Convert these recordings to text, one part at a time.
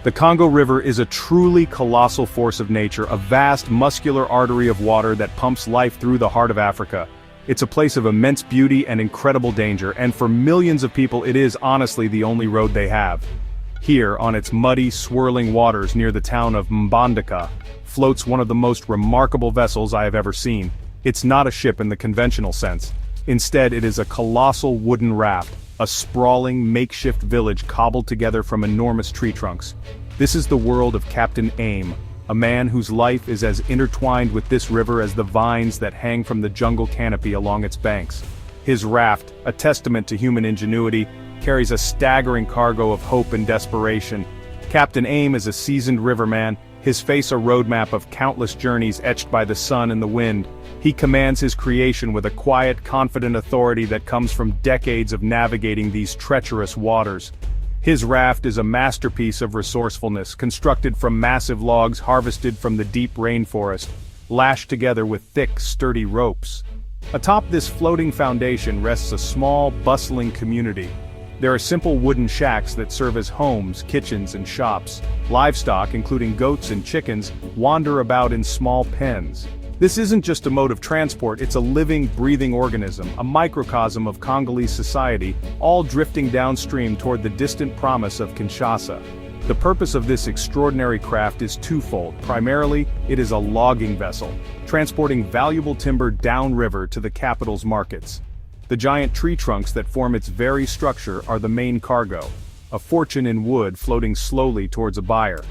The Congo River is a truly colossal force of nature, a vast muscular artery of water that pumps life through the heart of Africa. It's a place of immense beauty and incredible danger, and for millions of people it is honestly the only road they have. Here, on its muddy, swirling waters near the town of Mbandaka, floats one of the most remarkable vessels I have ever seen. It's not a ship in the conventional sense. Instead, it is a colossal wooden raft, a sprawling, makeshift village cobbled together from enormous tree trunks. This is the world of Captain Aimé, a man whose life is as intertwined with this river as the vines that hang from the jungle canopy along its banks. His raft, a testament to human ingenuity, carries a staggering cargo of hope and desperation. Captain Aimé is a seasoned riverman, his face a roadmap of countless journeys etched by the sun and the wind. He commands his creation with a quiet, confident authority that comes from decades of navigating these treacherous waters. His raft is a masterpiece of resourcefulness, constructed from massive logs harvested from the deep rainforest, lashed together with thick, sturdy ropes. Atop this floating foundation rests a small, bustling community. There are simple wooden shacks that serve as homes, kitchens, and shops. Livestock, including goats and chickens, wander about in small pens. This isn't just a mode of transport, it's a living, breathing organism, a microcosm of Congolese society, all drifting downstream toward the distant promise of Kinshasa. The purpose of this extraordinary craft is twofold. Primarily, it is a logging vessel, transporting valuable timber downriver to the capital's markets. The giant tree trunks that form its very structure are the main cargo, a fortune in wood floating slowly towards a buyer.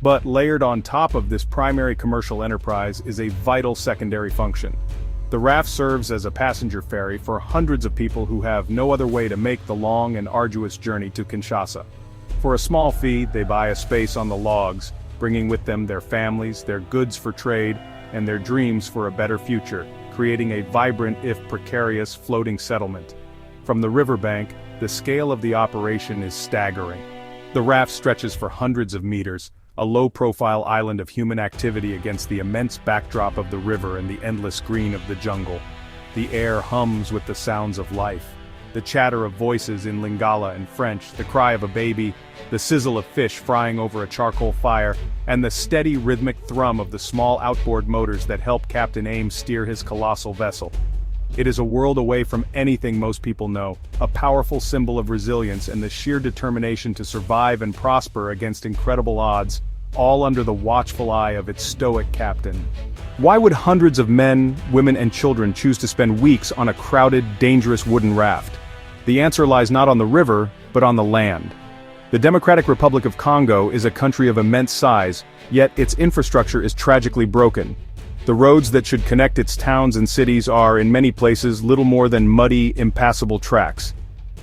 But layered on top of this primary commercial enterprise is a vital secondary function. The raft serves as a passenger ferry for hundreds of people who have no other way to make the long and arduous journey to Kinshasa. For a small fee, they buy a space on the logs, bringing with them their families, their goods for trade, and their dreams for a better future, creating a vibrant if precarious floating settlement. From the riverbank, the scale of the operation is staggering. The raft stretches for hundreds of meters, a low-profile island of human activity against the immense backdrop of the river and the endless green of the jungle. The air hums with the sounds of life. The chatter of voices in Lingala and French, the cry of a baby, the sizzle of fish frying over a charcoal fire, and the steady rhythmic thrum of the small outboard motors that help Captain Aimé steer his colossal vessel. It is a world away from anything most people know, a powerful symbol of resilience and the sheer determination to survive and prosper against incredible odds, all under the watchful eye of its stoic captain. Why would hundreds of men, women, and children choose to spend weeks on a crowded, dangerous wooden raft? The answer lies not on the river, but on the land. The Democratic Republic of Congo is a country of immense size, yet its infrastructure is tragically broken. The roads that should connect its towns and cities are, in many places, little more than muddy, impassable tracks.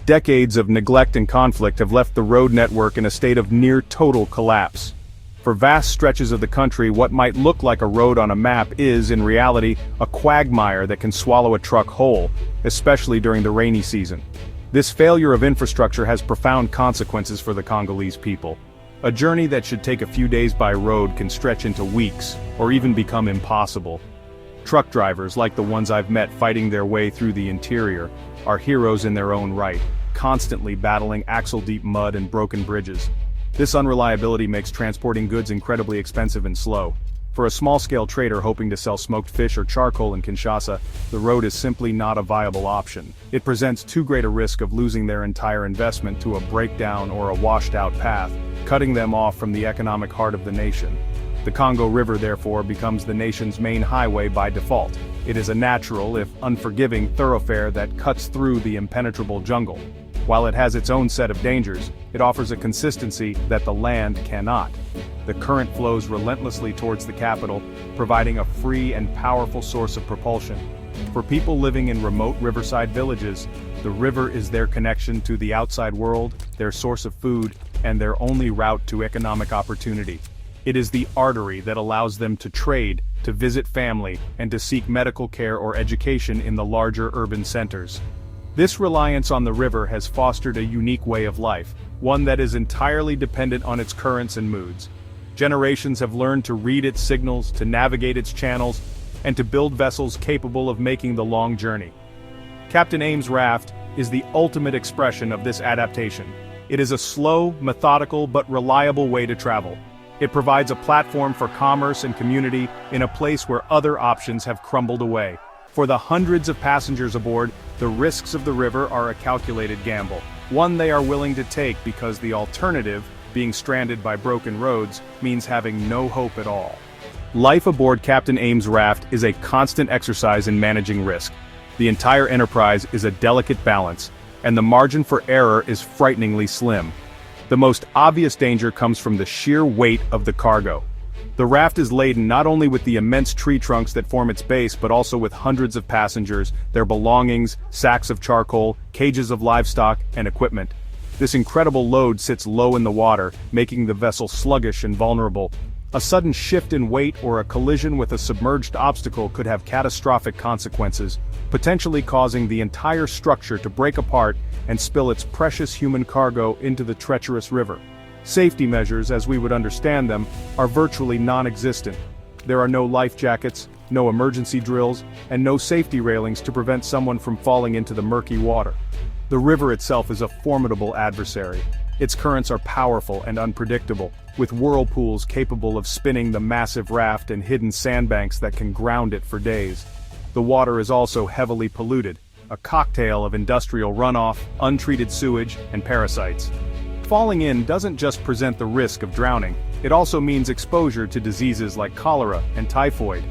Decades of neglect and conflict have left the road network in a state of near-total collapse. For vast stretches of the country, what might look like a road on a map is, in reality, a quagmire that can swallow a truck whole, especially during the rainy season. This failure of infrastructure has profound consequences for the Congolese people. A journey that should take a few days by road can stretch into weeks, or even become impossible. Truck drivers, like the ones I've met fighting their way through the interior, are heroes in their own right, constantly battling axle-deep mud and broken bridges. This unreliability makes transporting goods incredibly expensive and slow. For a small-scale trader hoping to sell smoked fish or charcoal in Kinshasa, the road is simply not a viable option. It presents too great a risk of losing their entire investment to a breakdown or a washed-out path, cutting them off from the economic heart of the nation. The Congo River, therefore, becomes the nation's main highway by default. It is a natural, if unforgiving, thoroughfare that cuts through the impenetrable jungle. While it has its own set of dangers, it offers a consistency that the land cannot. The current flows relentlessly towards the capital, providing a free and powerful source of propulsion. For people living in remote riverside villages, the river is their connection to the outside world, their source of food, and their only route to economic opportunity. It is the artery that allows them to trade, to visit family, and to seek medical care or education in the larger urban centers. This reliance on the river has fostered a unique way of life, one that is entirely dependent on its currents and moods. Generations have learned to read its signals, to navigate its channels, and to build vessels capable of making the long journey. Captain Aimé's raft is the ultimate expression of this adaptation. It is a slow, methodical, but reliable way to travel. It provides a platform for commerce and community in a place where other options have crumbled away. For the hundreds of passengers aboard, the risks of the river are a calculated gamble, one they are willing to take because the alternative, being stranded by broken roads, means having no hope at all. Life aboard Captain Aimé's raft is a constant exercise in managing risk. The entire enterprise is a delicate balance, and the margin for error is frighteningly slim. The most obvious danger comes from the sheer weight of the cargo. The raft is laden not only with the immense tree trunks that form its base but also with hundreds of passengers, their belongings, sacks of charcoal, cages of livestock, and equipment. This incredible load sits low in the water, making the vessel sluggish and vulnerable. A sudden shift in weight or a collision with a submerged obstacle could have catastrophic consequences, potentially causing the entire structure to break apart and spill its precious human cargo into the treacherous river. Safety measures, as we would understand them, are virtually non-existent. There are no life jackets, no emergency drills, and no safety railings to prevent someone from falling into the murky water. The river itself is a formidable adversary. Its currents are powerful and unpredictable, with whirlpools capable of spinning the massive raft and hidden sandbanks that can ground it for days. The water is also heavily polluted, a cocktail of industrial runoff, untreated sewage, and parasites. Falling in doesn't just present the risk of drowning, it also means exposure to diseases like cholera and typhoid.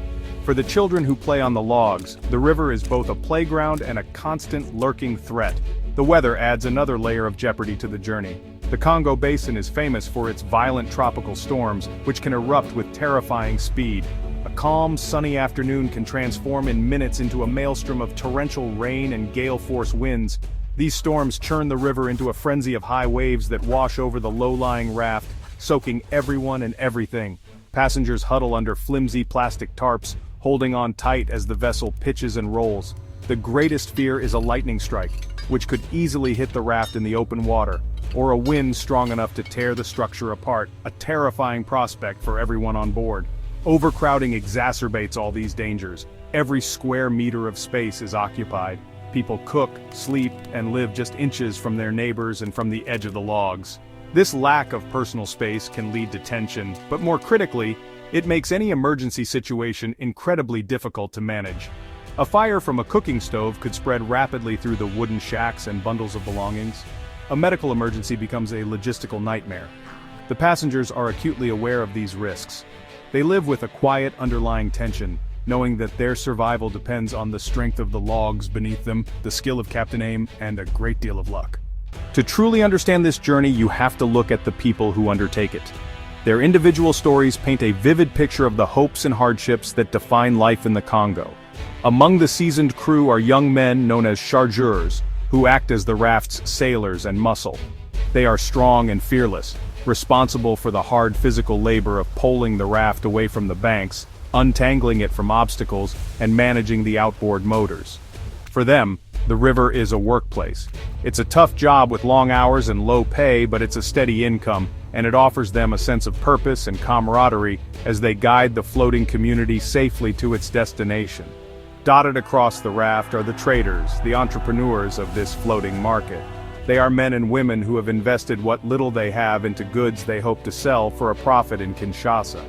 For the children who play on the logs, the river is both a playground and a constant lurking threat. The weather adds another layer of jeopardy to the journey. The Congo Basin is famous for its violent tropical storms, which can erupt with terrifying speed. A calm, sunny afternoon can transform in minutes into a maelstrom of torrential rain and gale-force winds. These storms churn the river into a frenzy of high waves that wash over the low-lying raft, soaking everyone and everything. Passengers huddle under flimsy plastic tarps, holding on tight as the vessel pitches and rolls. The greatest fear is a lightning strike, which could easily hit the raft in the open water, or a wind strong enough to tear the structure apart, a terrifying prospect for everyone on board. Overcrowding exacerbates all these dangers. Every square meter of space is occupied. People cook, sleep, and live just inches from their neighbors and from the edge of the logs. This lack of personal space can lead to tension, but more critically, it makes any emergency situation incredibly difficult to manage. A fire from a cooking stove could spread rapidly through the wooden shacks and bundles of belongings. A medical emergency becomes a logistical nightmare. The passengers are acutely aware of these risks. They live with a quiet underlying tension, knowing that their survival depends on the strength of the logs beneath them, the skill of Captain Aimé, and a great deal of luck. To truly understand this journey, you have to look at the people who undertake it. Their individual stories paint a vivid picture of the hopes and hardships that define life in the Congo. Among the seasoned crew are young men known as chargeurs, who act as the raft's sailors and muscle. They are strong and fearless, responsible for the hard physical labor of poling the raft away from the banks, untangling it from obstacles, and managing the outboard motors. For them, the river is a workplace. It's a tough job with long hours and low pay, but it's a steady income, and it offers them a sense of purpose and camaraderie as they guide the floating community safely to its destination. Dotted across the raft are the traders, the entrepreneurs of this floating market. They are men and women who have invested what little they have into goods they hope to sell for a profit in Kinshasa.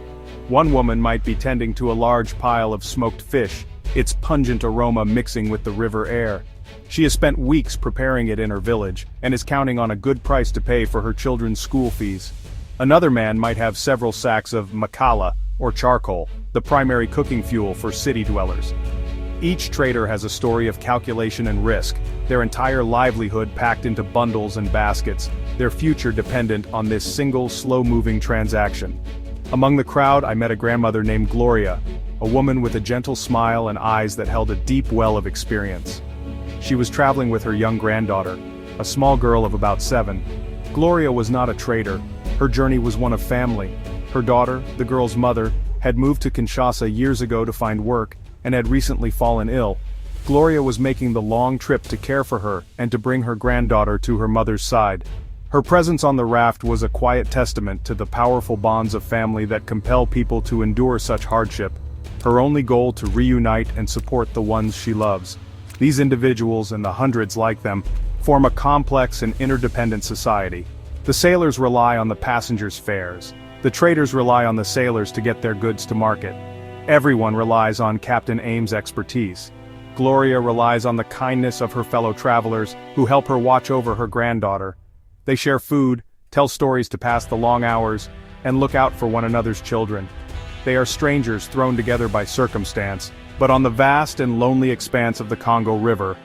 One woman might be tending to a large pile of smoked fish, its pungent aroma mixing with the river air. She has spent weeks preparing it in her village, and is counting on a good price to pay for her children's school fees. Another man might have several sacks of makala, or charcoal, the primary cooking fuel for city dwellers. Each trader has a story of calculation and risk, their entire livelihood packed into bundles and baskets, their future dependent on this single slow-moving transaction. Among the crowd, I met a grandmother named Gloria, a woman with a gentle smile and eyes that held a deep well of experience. She was traveling with her young granddaughter, a small girl of about 7. Gloria was not a trader. Her journey was one of family. Her daughter, the girl's mother, had moved to Kinshasa years ago to find work, and had recently fallen ill. Gloria was making the long trip to care for her and to bring her granddaughter to her mother's side. Her presence on the raft was a quiet testament to the powerful bonds of family that compel people to endure such hardship, her only goal to reunite and support the ones she loves. These individuals, and the hundreds like them, form a complex and interdependent society. The sailors rely on the passengers' fares. The traders rely on the sailors to get their goods to market. Everyone relies on Captain Aimé's expertise. Gloria relies on the kindness of her fellow travelers, who help her watch over her granddaughter. They share food, tell stories to pass the long hours, and look out for one another's children. They are strangers thrown together by circumstance, but on the vast and lonely expanse of the Congo River,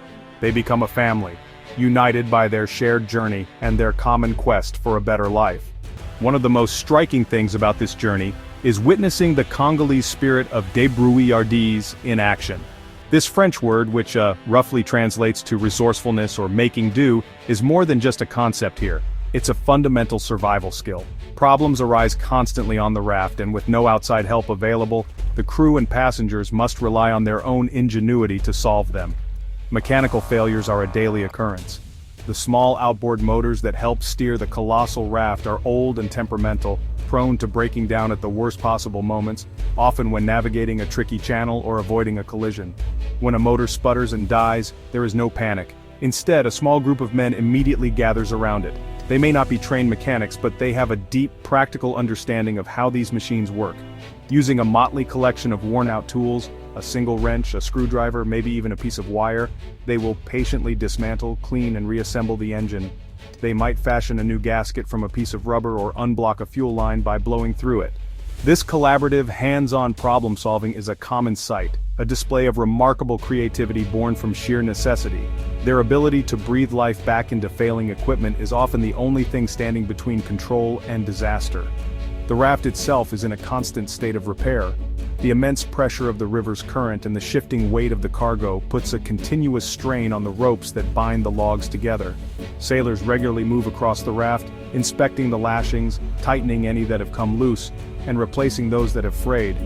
they become a family, united by their shared journey and their common quest for a better life. One of the most striking things about this journey is witnessing the Congolese spirit of débrouillardise in action. This French word, which roughly translates to resourcefulness or making do, is more than just a concept here. It's a fundamental survival skill. Problems arise constantly on the raft, and with no outside help available, the crew and passengers must rely on their own ingenuity to solve them. Mechanical failures are a daily occurrence. The small outboard motors that help steer the colossal raft are old and temperamental, prone to breaking down at the worst possible moments, often when navigating a tricky channel or avoiding a collision. When a motor sputters and dies, there is no panic. Instead, a small group of men immediately gathers around it. They may not be trained mechanics, but they have a deep, practical understanding of how these machines work. Using a motley collection of worn-out tools, a single wrench, a screwdriver, maybe even a piece of wire, they will patiently dismantle, clean, and reassemble the engine. They might fashion a new gasket from a piece of rubber or unblock a fuel line by blowing through it. This collaborative, hands-on problem-solving is a common sight, a display of remarkable creativity born from sheer necessity. Their ability to breathe life back into failing equipment is often the only thing standing between control and disaster. The raft itself is in a constant state of repair. The immense pressure of the river's current and the shifting weight of the cargo puts a continuous strain on the ropes that bind the logs together. Sailors regularly move across the raft, inspecting the lashings, tightening any that have come loose, and replacing those that have frayed.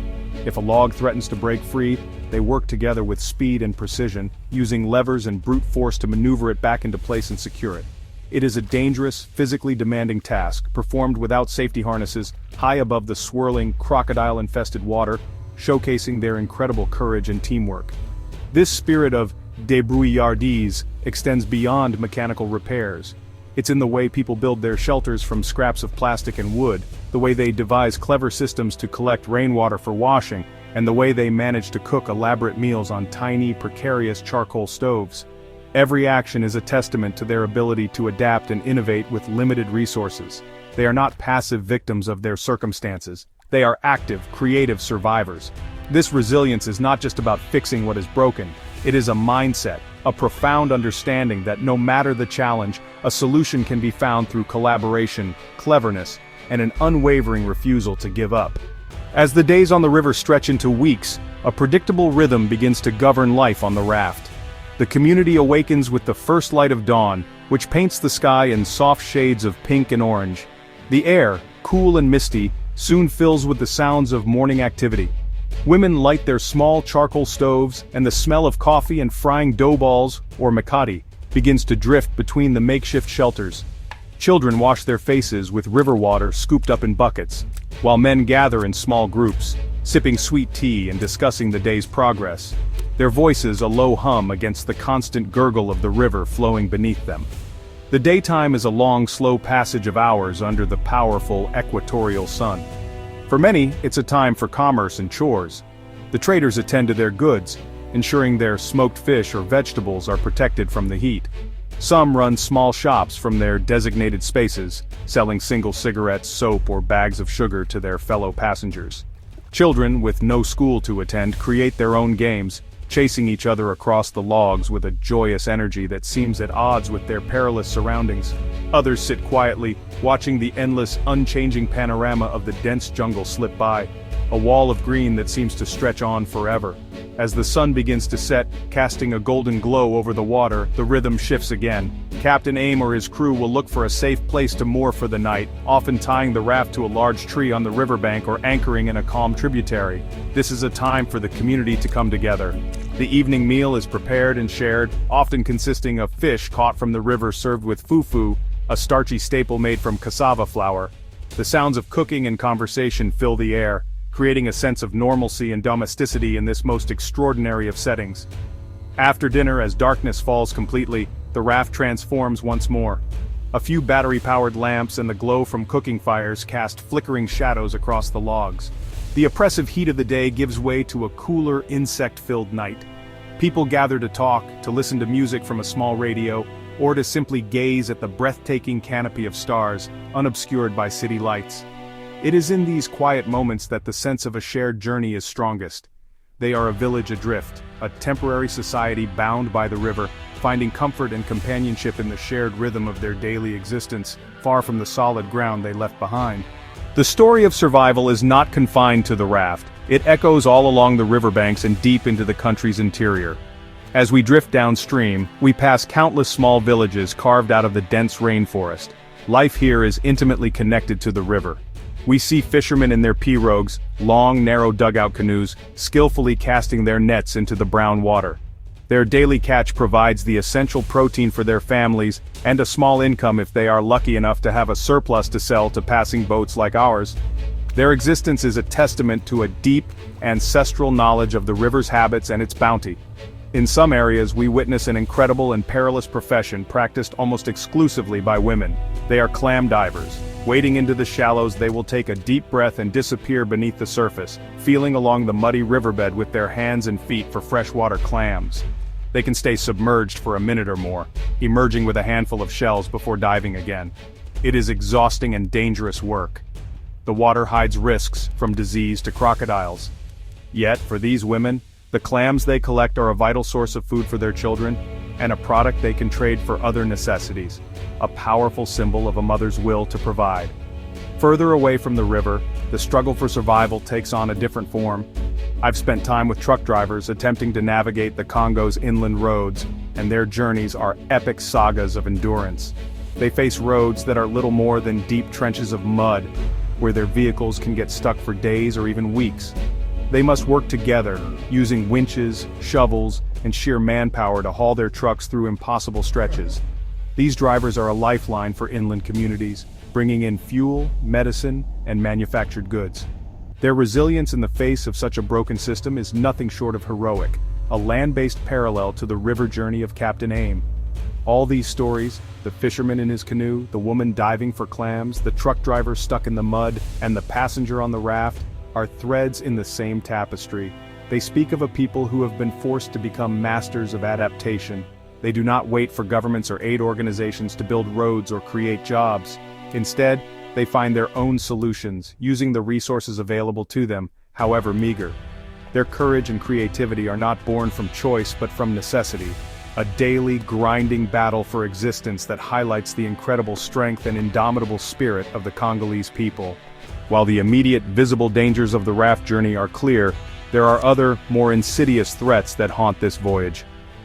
If a log threatens to break free, they work together with speed and precision, using levers and brute force to maneuver it back into place and secure it. It is a dangerous, physically demanding task, performed without safety harnesses, high above the swirling, crocodile-infested water, showcasing their incredible courage and teamwork. This spirit of débrouillardise extends beyond mechanical repairs. It's in the way people build their shelters from scraps of plastic and wood, the way they devise clever systems to collect rainwater for washing, and the way they manage to cook elaborate meals on tiny, precarious charcoal stoves. Every action is a testament to their ability to adapt and innovate with limited resources. They are not passive victims of their circumstances. They are active, creative survivors. This resilience is not just about fixing what is broken. It is a mindset, a profound understanding that no matter the challenge, a solution can be found through collaboration, cleverness, and an unwavering refusal to give up. As the days on the river stretch into weeks, a predictable rhythm begins to govern life on the raft. The community awakens with the first light of dawn, which paints the sky in soft shades of pink and orange. The air, cool and misty, soon fills with the sounds of morning activity. Women light their small charcoal stoves, and the smell of coffee and frying dough balls, or makati, begins to drift between the makeshift shelters. Children wash their faces with river water scooped up in buckets, while men gather in small groups, sipping sweet tea and discussing the day's progress, their voices a low hum against the constant gurgle of the river flowing beneath them. The daytime is a long, slow passage of hours under the powerful equatorial sun. For many, it's a time for commerce and chores. The traders attend to their goods, ensuring their smoked fish or vegetables are protected from the heat. Some run small shops from their designated spaces, selling single cigarettes, soap, or bags of sugar to their fellow passengers. Children, with no school to attend, create their own games, chasing each other across the logs with a joyous energy that seems at odds with their perilous surroundings. Others sit quietly, watching the endless, unchanging panorama of the dense jungle slip by, a wall of green that seems to stretch on forever. As the sun begins to set, casting a golden glow over the water, the rhythm shifts again. Captain Aimé or his crew will look for a safe place to moor for the night, often tying the raft to a large tree on the riverbank or anchoring in a calm tributary. This is a time for the community to come together. The evening meal is prepared and shared, often consisting of fish caught from the river served with fufu, a starchy staple made from cassava flour. The sounds of cooking and conversation fill the air, creating a sense of normalcy and domesticity in this most extraordinary of settings. After dinner, as darkness falls completely, the raft transforms once more. A few battery-powered lamps and the glow from cooking fires cast flickering shadows across the logs. The oppressive heat of the day gives way to a cooler, insect-filled night. People gather to talk, to listen to music from a small radio, or to simply gaze at the breathtaking canopy of stars, unobscured by city lights. It is in these quiet moments that the sense of a shared journey is strongest. They are a village adrift, a temporary society bound by the river, finding comfort and companionship in the shared rhythm of their daily existence, far from the solid ground they left behind. The story of survival is not confined to the raft. It echoes all along the riverbanks and deep into the country's interior. As we drift downstream, we pass countless small villages carved out of the dense rainforest. Life here is intimately connected to the river. We see fishermen in their pirogues, long, narrow dugout canoes, skillfully casting their nets into the brown water. Their daily catch provides the essential protein for their families and a small income if they are lucky enough to have a surplus to sell to passing boats like ours. Their existence is a testament to a deep, ancestral knowledge of the river's habits and its bounty. In some areas, we witness an incredible and perilous profession practiced almost exclusively by women. They are clam divers. Wading into the shallows, they will take a deep breath and disappear beneath the surface, feeling along the muddy riverbed with their hands and feet for freshwater clams. They can stay submerged for a minute or more, emerging with a handful of shells before diving again. It is exhausting and dangerous work. The water hides risks, from disease to crocodiles. Yet, for these women, the clams they collect are a vital source of food for their children, and a product they can trade for other necessities, a powerful symbol of a mother's will to provide. Further away from the river, the struggle for survival takes on a different form. I've spent time with truck drivers attempting to navigate the Congo's inland roads, and their journeys are epic sagas of endurance. They face roads that are little more than deep trenches of mud, where their vehicles can get stuck for days or even weeks. They must work together, using winches, shovels, and sheer manpower to haul their trucks through impossible stretches. These drivers are a lifeline for inland communities, bringing in fuel, medicine, and manufactured goods. Their resilience in the face of such a broken system is nothing short of heroic, a land-based parallel to the river journey of Captain Aimé. All these stories, the fisherman in his canoe, the woman diving for clams, the truck driver stuck in the mud, and the passenger on the raft, are threads in the same tapestry. They speak of a people who have been forced to become masters of adaptation. They do not wait for governments or aid organizations to build roads or create jobs. Instead, they find their own solutions, using the resources available to them, however meager. Their courage and creativity are not born from choice but from necessity, a daily, grinding battle for existence that highlights the incredible strength and indomitable spirit of the Congolese people. While the immediate, visible dangers of the raft journey are clear, there are other, more insidious threats that haunt this voyage.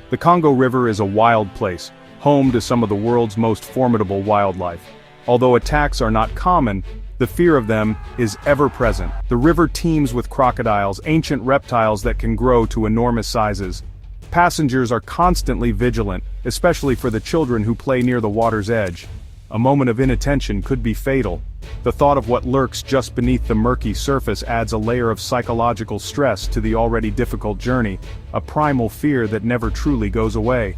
The Congo River is a wild place, home to some of the world's most formidable wildlife. Although attacks are not common, the fear of them is ever present. The river teems with crocodiles, ancient reptiles that can grow to enormous sizes. Passengers are constantly vigilant, especially for the children who play near the water's edge. A moment of inattention could be fatal. The thought of what lurks just beneath the murky surface adds a layer of psychological stress to the already difficult journey, a primal fear that never truly goes away.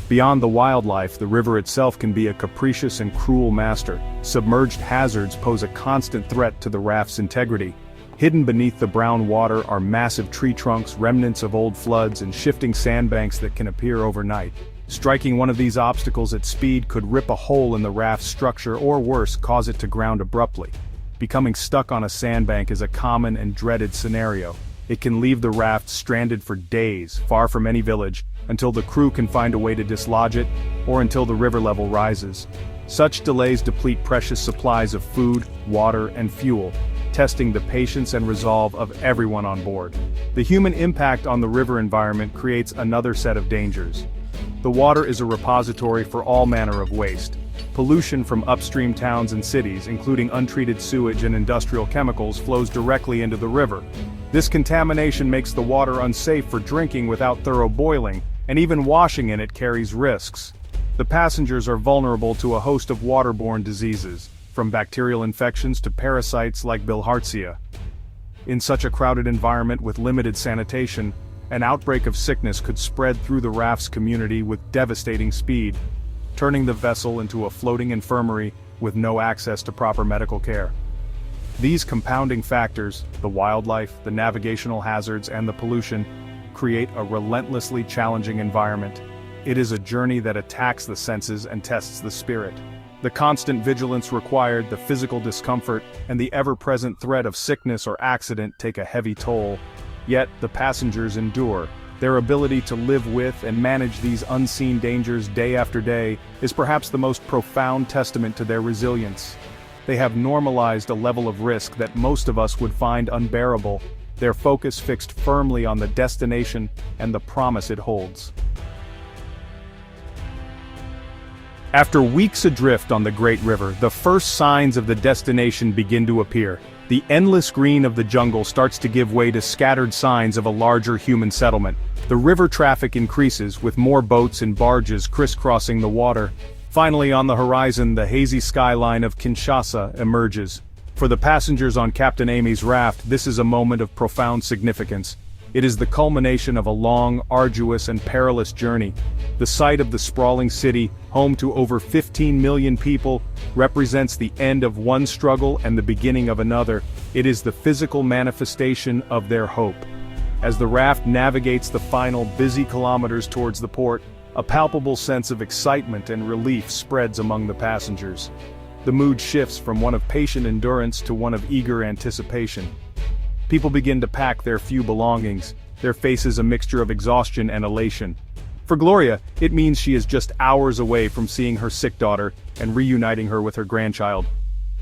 Beyond the wildlife, the river itself can be a capricious and cruel master. Submerged hazards pose a constant threat to the raft's integrity. Hidden beneath the brown water are massive tree trunks, remnants of old floods, and shifting sandbanks that can appear overnight. Striking one of these obstacles at speed could rip a hole in the raft's structure or worse, cause it to ground abruptly. Becoming stuck on a sandbank is a common and dreaded scenario. It can leave the raft stranded for days, far from any village, until the crew can find a way to dislodge it, or until the river level rises. Such delays deplete precious supplies of food, water, and fuel, testing the patience and resolve of everyone on board. The human impact on the river environment creates another set of dangers. The water is a repository for all manner of waste. Pollution from upstream towns and cities, including untreated sewage and industrial chemicals, flows directly into the river. This contamination makes the water unsafe for drinking without thorough boiling, and even washing in it carries risks. The passengers are vulnerable to a host of waterborne diseases, from bacterial infections to parasites like bilharzia. In such a crowded environment with limited sanitation, an outbreak of sickness could spread through the raft's community with devastating speed. turning the vessel into a floating infirmary with no access to proper medical care. These compounding factors, the wildlife, the navigational hazards, and the pollution, create a relentlessly challenging environment. It is a journey that attacks the senses and tests the spirit. The constant vigilance required, the physical discomfort, and the ever-present threat of sickness or accident take a heavy toll. Yet, the passengers endure. Their ability to live with and manage these unseen dangers day after day is perhaps the most profound testament to their resilience. They have normalized a level of risk that most of us would find unbearable, their focus fixed firmly on the destination and the promise it holds. After weeks adrift on the Great River, the first signs of the destination begin to appear. The endless green of the jungle starts to give way to scattered signs of a larger human settlement. The river traffic increases, with more boats and barges crisscrossing the water. Finally, on the horizon, the hazy skyline of Kinshasa emerges. For the passengers on Captain Aimé's raft, this is a moment of profound significance. It is the culmination of a long, arduous, and perilous journey. The sight of the sprawling city, home to over 15 million people, represents the end of one struggle and the beginning of another. It is the physical manifestation of their hope. As the raft navigates the final busy kilometers towards the port, a palpable sense of excitement and relief spreads among the passengers. The mood shifts from one of patient endurance to one of eager anticipation. People begin to pack their few belongings, their faces a mixture of exhaustion and elation. For Gloria, it means she is just hours away from seeing her sick daughter and reuniting her with her grandchild.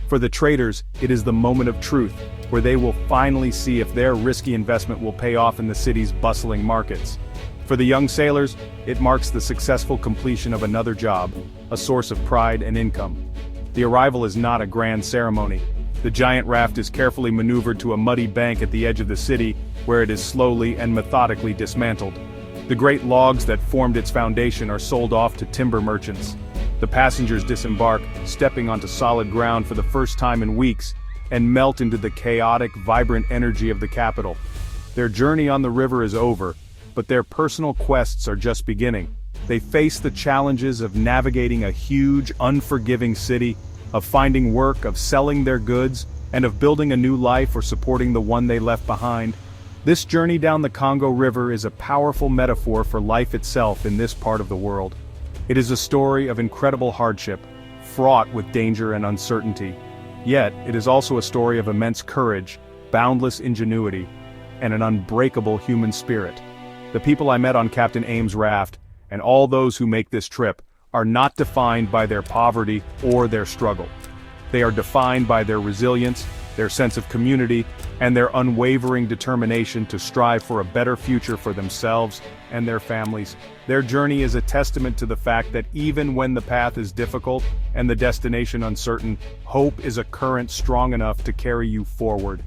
For the traders, it is the moment of truth, where they will finally see if their risky investment will pay off in the city's bustling markets. For the young sailors, it marks the successful completion of another job, a source of pride and income. The arrival is not a grand ceremony. The giant raft is carefully maneuvered to a muddy bank at the edge of the city, where it is slowly and methodically dismantled. The great logs that formed its foundation are sold off to timber merchants. The passengers disembark, stepping onto solid ground for the first time in weeks, and melt into the chaotic, vibrant energy of the capital. Their journey on the river is over, but their personal quests are just beginning. They face the challenges of navigating a huge, unforgiving city, of finding work, of selling their goods, and of building a new life or supporting the one they left behind. This journey down the Congo River is a powerful metaphor for life itself in this part of the world. It is a story of incredible hardship, fraught with danger and uncertainty. Yet, it is also a story of immense courage, boundless ingenuity, and an unbreakable human spirit. The people I met on Captain Aimé's raft, and all those who make this trip, are not defined by their poverty or their struggle. They are defined by their resilience, their sense of community, and their unwavering determination to strive for a better future for themselves and their families. Their journey is a testament to the fact that even when the path is difficult and the destination uncertain, hope is a current strong enough to carry you forward.